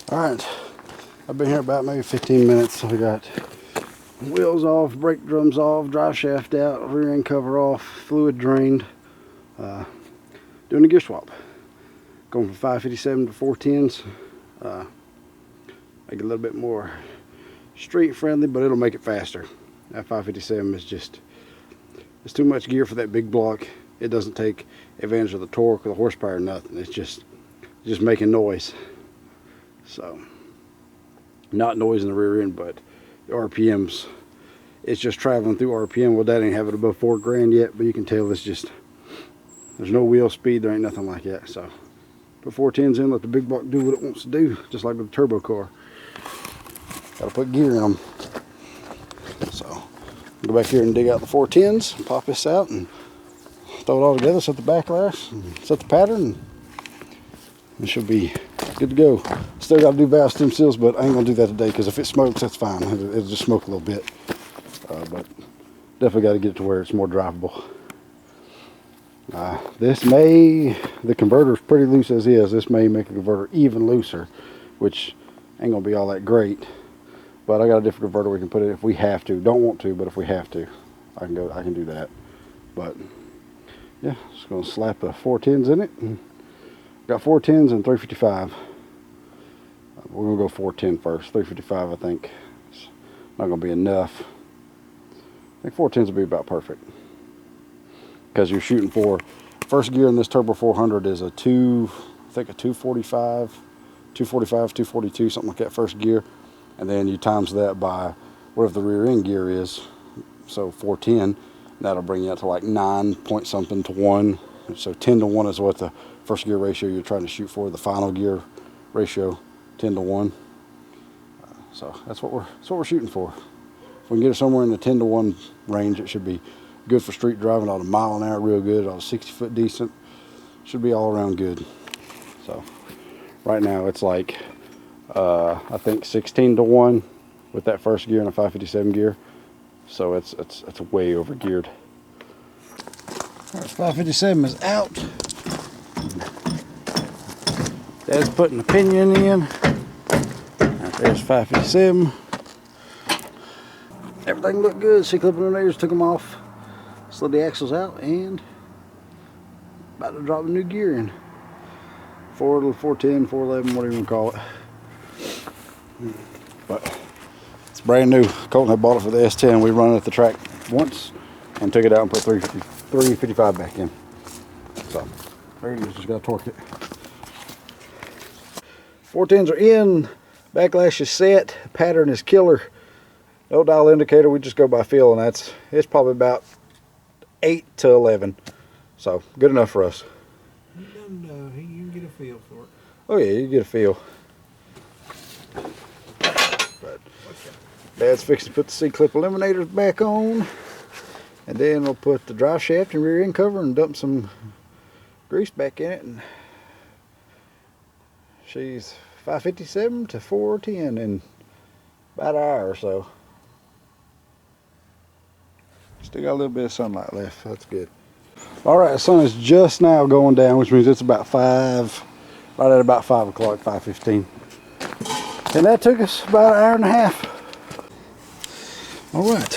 Alright, I've been here about maybe 15 minutes. So we got wheels off, brake drums off, drive shaft out, rear end cover off, fluid drained. Doing a gear swap. Going from 557 to 410s. Make it a little bit more street friendly, but it'll make it faster. That 557 is just, it's too much gear for that big block. It doesn't take advantage of the torque or the horsepower or nothing. It's just making noise. So, not noise in the rear end, but the RPMs, it's just traveling through RPM. Well, that ain't have it above 4 grand yet, but you can tell it's just, there's no wheel speed, there ain't nothing like that. So, put 410s in, let the big block do what it wants to do, just like with a turbo car. Gotta put gear in them. So, go back here and dig out the 410s, and pop this out, and throw it all together, set the backlash, and set the pattern, and it should be good to go. Still got to do valve stem seals, but I ain't gonna do that today because if it smokes, that's fine. It'll just smoke a little bit, but definitely got to get it to where it's more drivable. The converter's pretty loose as is. This may make the converter even looser, which ain't gonna be all that great. But I got a different converter we can put it if we have to. Don't want to, but if we have to, I can do that. But yeah, just gonna slap the 410s in it. Got 410s and 355. We're gonna go 410 first. 355, I think, it's not gonna be enough. I think 410s will be about perfect because you're shooting for first gear in this Turbo 400 is a 245, 242, something like that first gear, and then you times that by whatever the rear end gear is. So 410, that'll bring you out to like 9 point something to 1. So 10 to 1 is what the first gear ratio you're trying to shoot for. The final gear ratio, 10 to 1. So that's what we're shooting for. If we can get it somewhere in the 10 to 1 range, it should be good for street driving. On a mile an hour, real good. On a 60 foot decent, should be all around good. So right now it's like I think 16 to 1 with that first gear and a 557 gear. So it's way over geared. All right, 557 is out. Dad's putting the pinion in. Right, there's 557. Everything looked good. C-clip eliminators, took them off. Slid the axles out and about to drop a new gear in. 410, 411, whatever you want to call it. But it's brand new. Colton had bought it for the S10. We run it at the track once and took it out and put 355 back in. So there it is. Just got to torque it. 410s are in. Backlash is set. Pattern is killer. No dial indicator. We just go by feel, and it's probably about 8 to 11. So good enough for us. You can get a feel for it. Oh yeah, you get a feel. But Dad's fixing to put the C-clip eliminators back on, and then we'll put the drive shaft and rear end cover and dump some grease back in it. And she's 557 to 410 in about an hour or so. Still got a little bit of sunlight left. That's good. All right, the sun is just now going down, which means it's about 5, right at about 5 o'clock, 5:15. And that took us about an hour and a half. All right,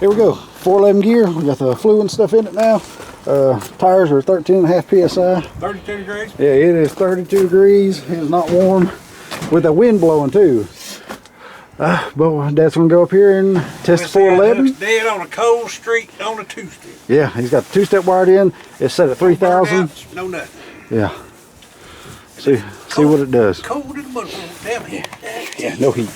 here we go. 411 gear. We got the fluid and stuff in it now. Tires are 13.5 psi. 32 degrees? Yeah, it is 32 degrees. It's not warm with the wind blowing too. But Dad's gonna go up here and test the 411. It's dead on a cold street on a 2-step. Yeah, he's got the 2-step wired in. It's set at 3,000. No nothing. Yeah. See what it does. Cold in the mud. Damn it. Yeah, no heat.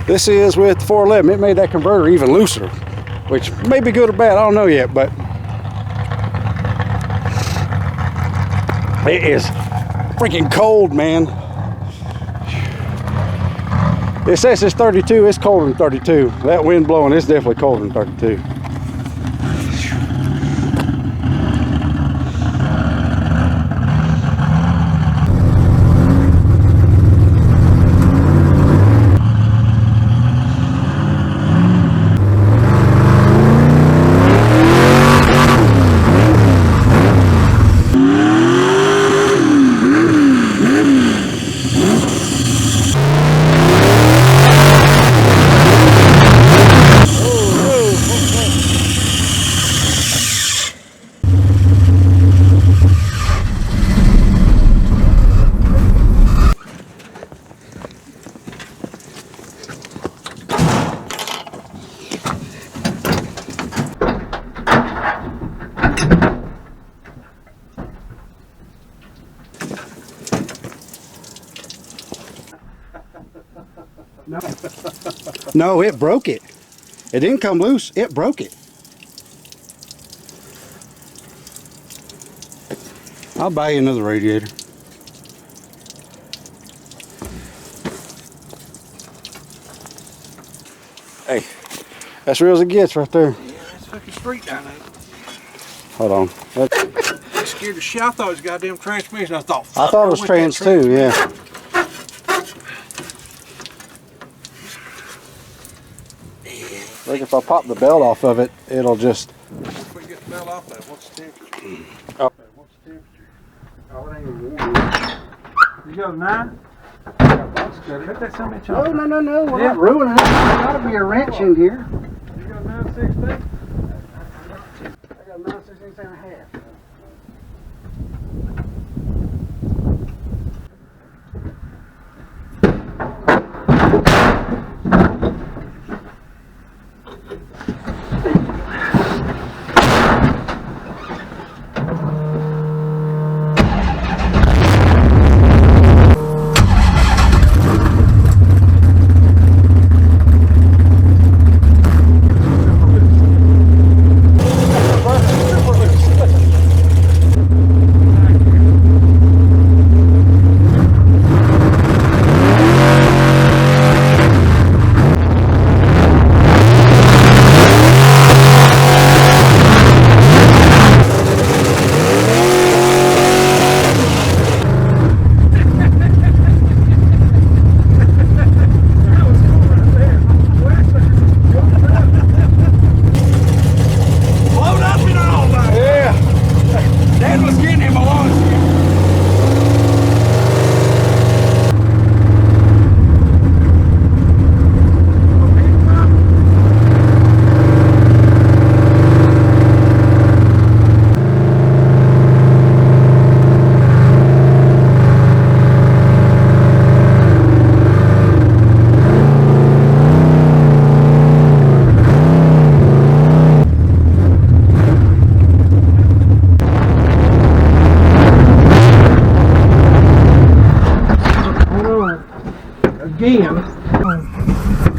This is with the 411. It made that converter even looser, which may be good or bad, I don't know yet, but it is freaking cold, man. It says it's 32, it's colder than 32. That wind blowing, it's definitely colder than 32. No, it broke it. It didn't come loose, it broke it. I'll buy you another radiator. Hey, that's real as it gets right there. Yeah, that's fucking street down there. Hold on. I scared the shit. I thought it was goddamn transmission. I thought it was trans too, yeah. Like if I pop the belt off of it, it'll just. If we get the belt off that, what's the temperature? Oh. What's the temperature? Oh, it ain't even warm. You got a 9? Put that something in No, we're not ruining it. There's got to be a wrench in here. You got a 9/16? I got a 9/16 and a half.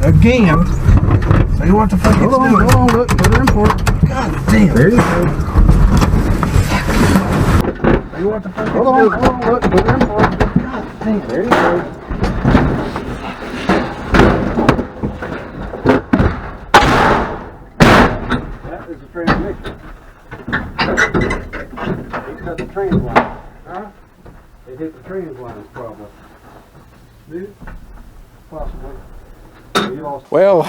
Again. See what the fuck it's doing. Hold on, look, put her in port. God damn. There you go. See what the fuck Hold on, look, put her in port. God damn, there you go. That is a transmission. He's got the trans line. Huh? It hit the trans lines probably. Dude? Possibly. Well,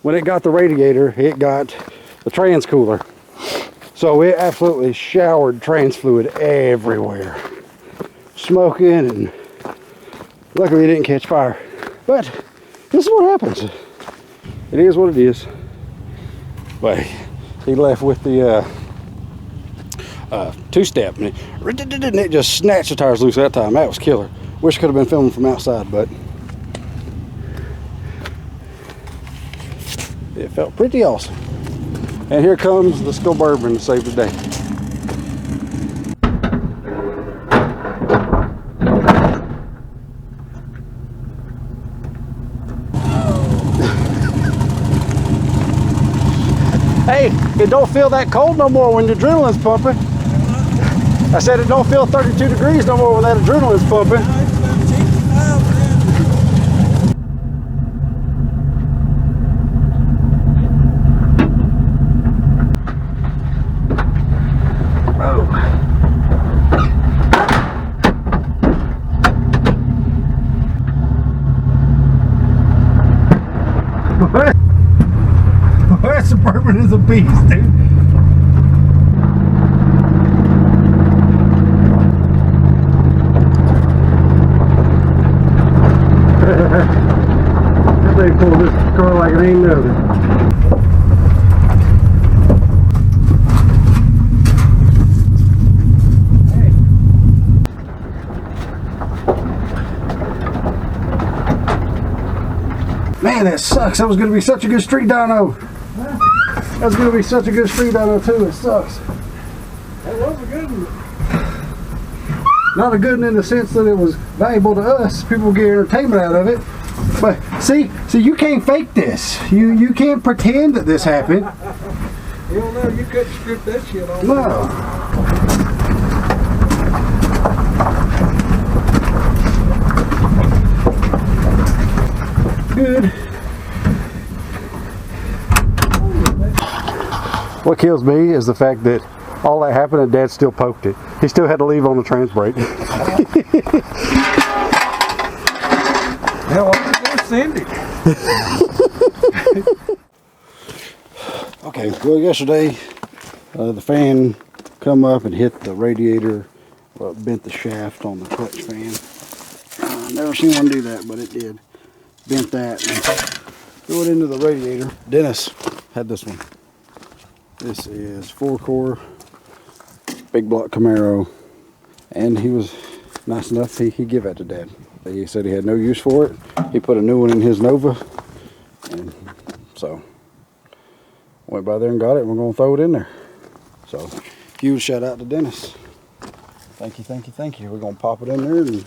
when it got the radiator, it got the trans cooler. So it absolutely showered trans fluid everywhere. Smoking, and luckily it didn't catch fire. But this is what happens. It is what it is. But he left with the two-step, and it just snatched the tires loose that time. That was killer. Wish I could have been filming from outside, but it felt pretty awesome. And here comes the Skull Bourbon to save the day. it don't feel that cold no more when the adrenaline's pumping. I said it don't feel 32 degrees no more when that adrenaline's pumping. That Suburban is a beast, dude. That thing pulled this car like it ain't nothing. Man, that sucks. That was going to be such a good street dyno. That was going to be such a good street dyno too. It sucks. That was a good one. Not a good one in the sense that it was valuable to us. People get entertainment out of it. But see, you can't fake this. You can't pretend that this happened. You don't know. You couldn't script that shit on. No. Good. What kills me is the fact that all that happened and Dad still poked it. He still had to leave on the trans brake. Hell, I'm going to send it. Okay, well yesterday the fan come up and hit the radiator, bent the shaft on the clutch fan. Never seen one do that, but it did. Bent that and threw it into the radiator. Dennis had this one. This is 4-core big block Camaro, and he was nice enough, he gave that to Dad. He said he had no use for it. He put a new one in his Nova, and so went by there and got it. We're going to throw it in there. So huge shout out to Dennis. Thank you, thank you, thank you. We're going to pop it in there. And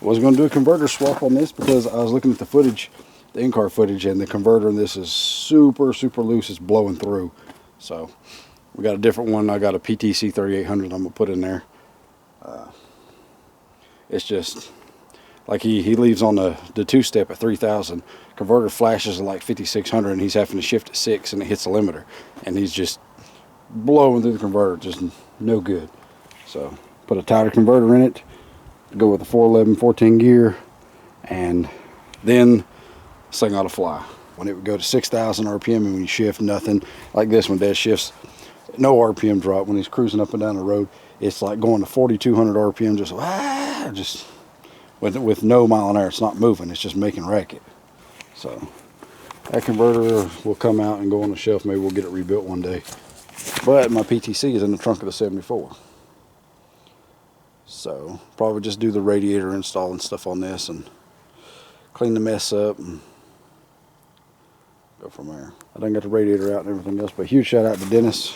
I was going to do a converter swap on this because I was looking at the footage, the in-car footage, and the converter in this is super loose. It's blowing through. So we got a different one. I got a PTC 3800 I'm going to put in there. It's just like he leaves on the two-step at 3,000. Converter flashes at like 5,600 and he's having to shift at 6 and it hits the limiter. And he's just blowing through the converter, just no good. So put a tighter converter in it, go with a 411 14 gear, and then this thing ought to fly. When it would go to 6,000 RPM and when you shift, nothing like this when Dad shifts, no RPM drop. When he's cruising up and down the road, it's like going to 4,200 RPM, just with no mile an hour. It's not moving, it's just making racket. So that converter will come out and go on the shelf. Maybe we'll get it rebuilt one day. But my PTC is in the trunk of the 74. So probably just do the radiator install and stuff on this and clean the mess up and go from there. I done got the radiator out and everything else, but huge shout out to Dennis.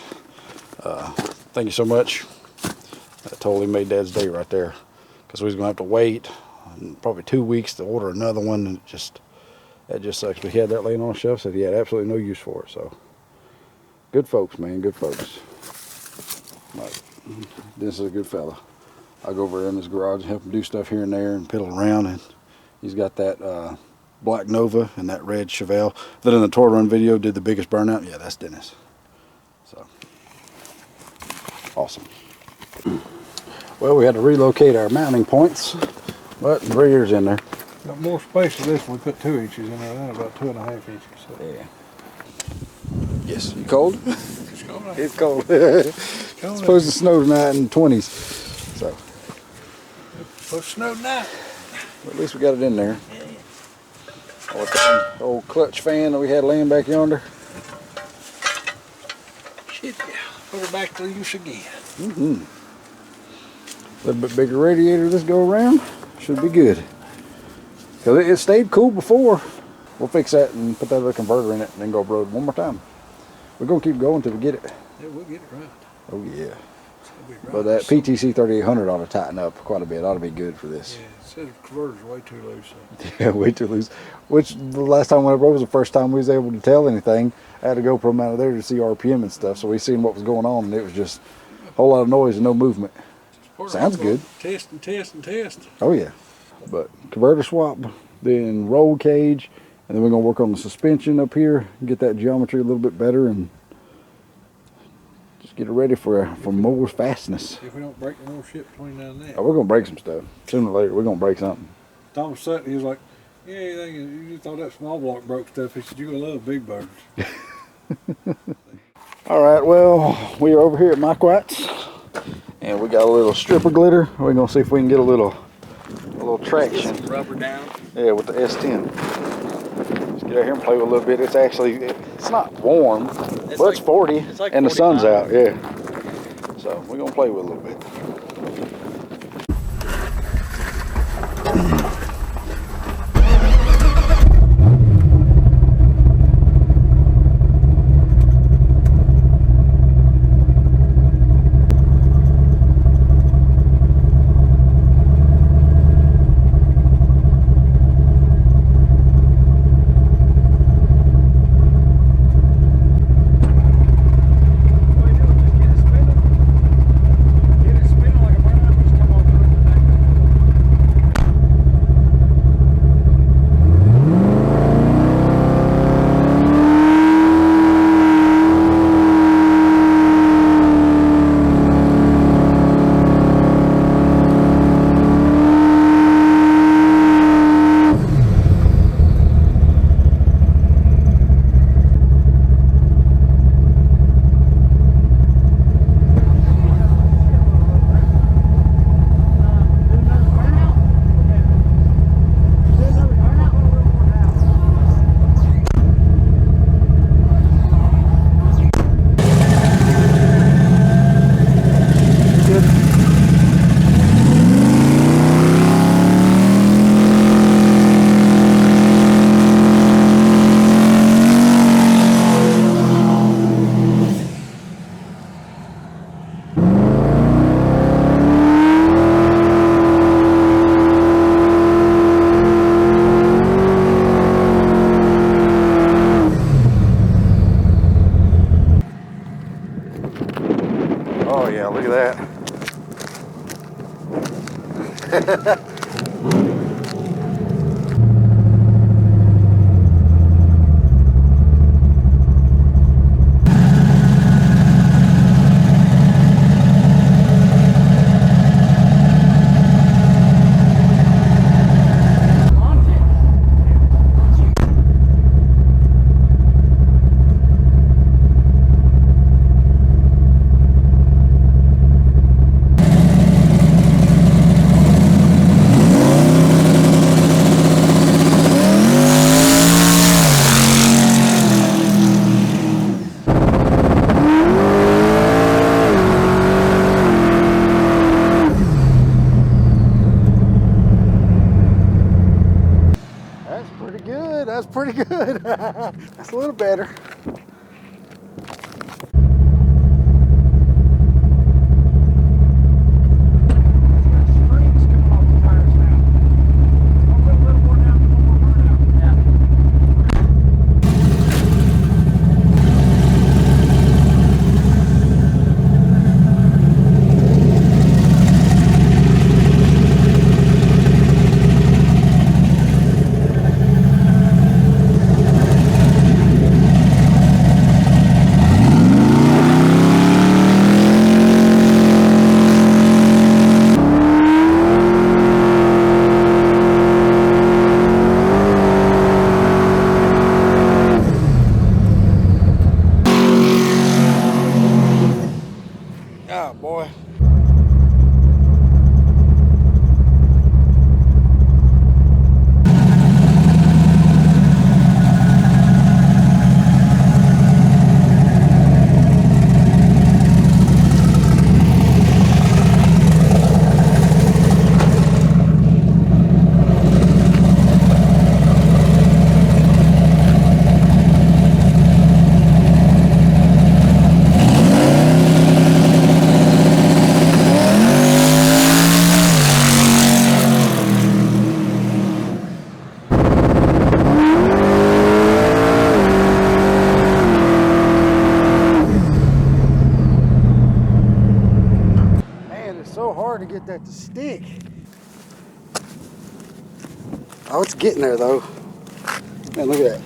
Thank you so much. That totally made Dad's day right there, because we was gonna have to wait probably 2 weeks to order another one, and that just sucks. But he had that laying on the shelf, said he had absolutely no use for it. So good folks, man, good folks. Like, Dennis is a good fella. I go over there in his garage and help him do stuff here and there and piddle around, and he's got that black Nova and that red Chevelle that in the tour run video did the biggest burnout. Yeah, that's Dennis. So awesome. Well, we had to relocate our mounting points, but the radiator's in there. Got more space for this one. We put 2 inches in there, then about 2.5 inches. So. Yeah. Yes. You cold? It's cold. It's cold. It's supposed to snow tonight in the 20s. So. It's supposed to snow tonight. Well, at least we got it in there. The old clutch fan that we had laying back yonder. Shit, yeah. Put her back to use again. Mm-hmm. A little bit bigger radiator this go around. Should be good. Because it stayed cool before. We'll fix that and put that other converter in it and then go road one more time. We're going to keep going until we get it. Yeah, we'll get it right. Oh yeah. But that PTC 3800 ought to tighten up quite a bit. Ought to be good for this. Yeah, it says the converter's way too loose. So. Yeah, way too loose. Which the last time we broke was the first time we was able to tell anything. I had to GoPro him out of there to see RPM and stuff, so we seen what was going on, and it was just a whole lot of noise and no movement. Sounds good. Test and test and test. Oh yeah. But converter swap, then roll cage, and then we're gonna work on the suspension up here, get that geometry a little bit better, and just get it ready for more fastness. If we don't break no more shit between now and then. Oh, we're gonna break some stuff. Sooner or later, we're gonna break something. Thomas Sutton, he was like, yeah, you just thought that small block broke stuff. He said, you're gonna love big birds. All right, well, we are over here at Mike White's, and we got a little stripper glitter. We're gonna see if we can get a little traction. Rubber down. Yeah, with the S10. Let's get out here and play with a little bit. It's actually, it's not warm, but it's 40, it's like and the sun's 45. out. Yeah. So we're gonna play with it a little bit. Oh yeah, look at that. That's pretty good. That's a little better. Oh boy. hard to get that to stick. Oh, it's getting there though. Man, look at that.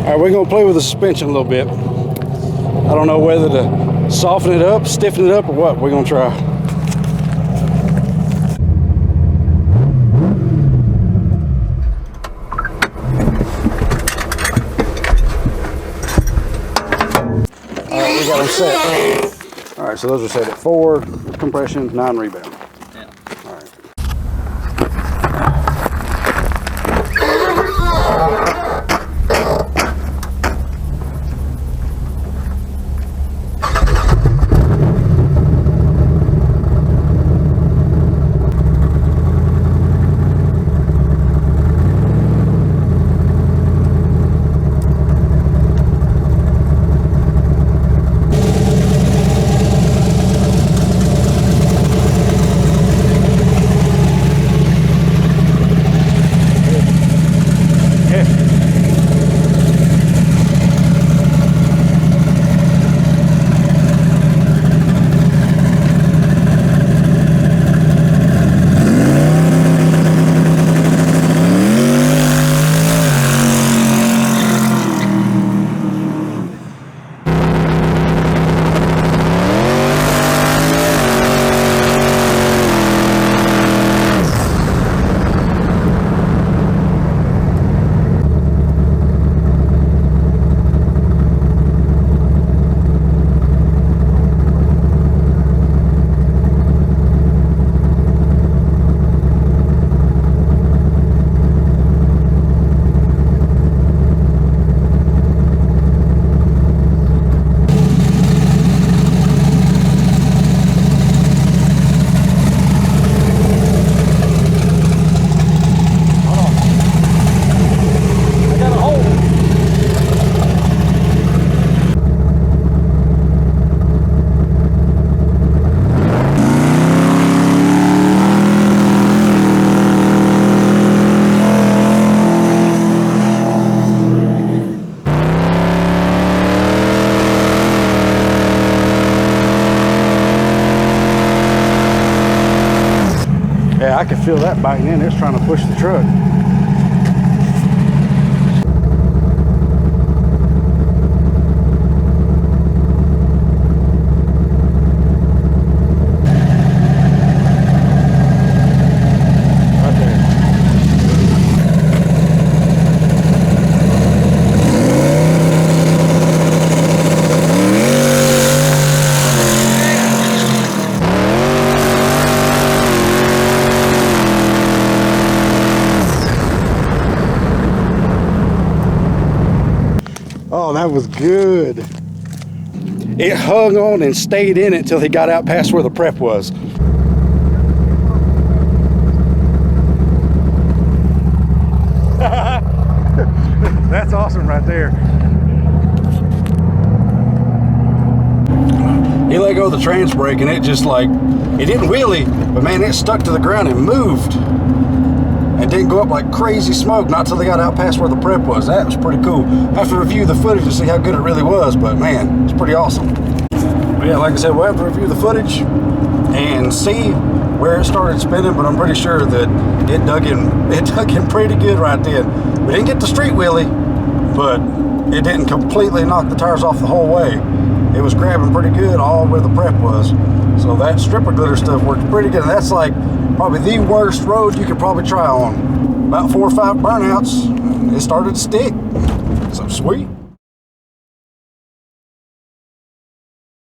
All right, we're gonna play with the suspension a little bit. I don't know whether to soften it up, stiffen it up, or what. We're gonna try. All right, we got them set. All right, so those are set at 4 compression, 9 rebound. Yeah. All right. Yeah, I can feel that biting in. It's trying to push the truck. Oh, that was good. It hung on and stayed in it until he got out past where the prep was. That's awesome right there. He let go of the trans brake and it just like, it didn't wheelie, but man, it stuck to the ground and moved. And didn't go up like crazy smoke, not till they got out past where the prep was. That was pretty cool. I have to review the footage to see how good it really was, but man, it's pretty awesome. But yeah, like I said, we'll have to review the footage and see where it started spinning, but I'm pretty sure that it dug in pretty good right then. We didn't get the street wheelie, but it didn't completely knock the tires off the whole way. It was grabbing pretty good all where the prep was. So that stripper glitter stuff worked pretty good. And that's like probably the worst road you could probably try on. About 4 or 5 burnouts, and it started to stick. So sweet.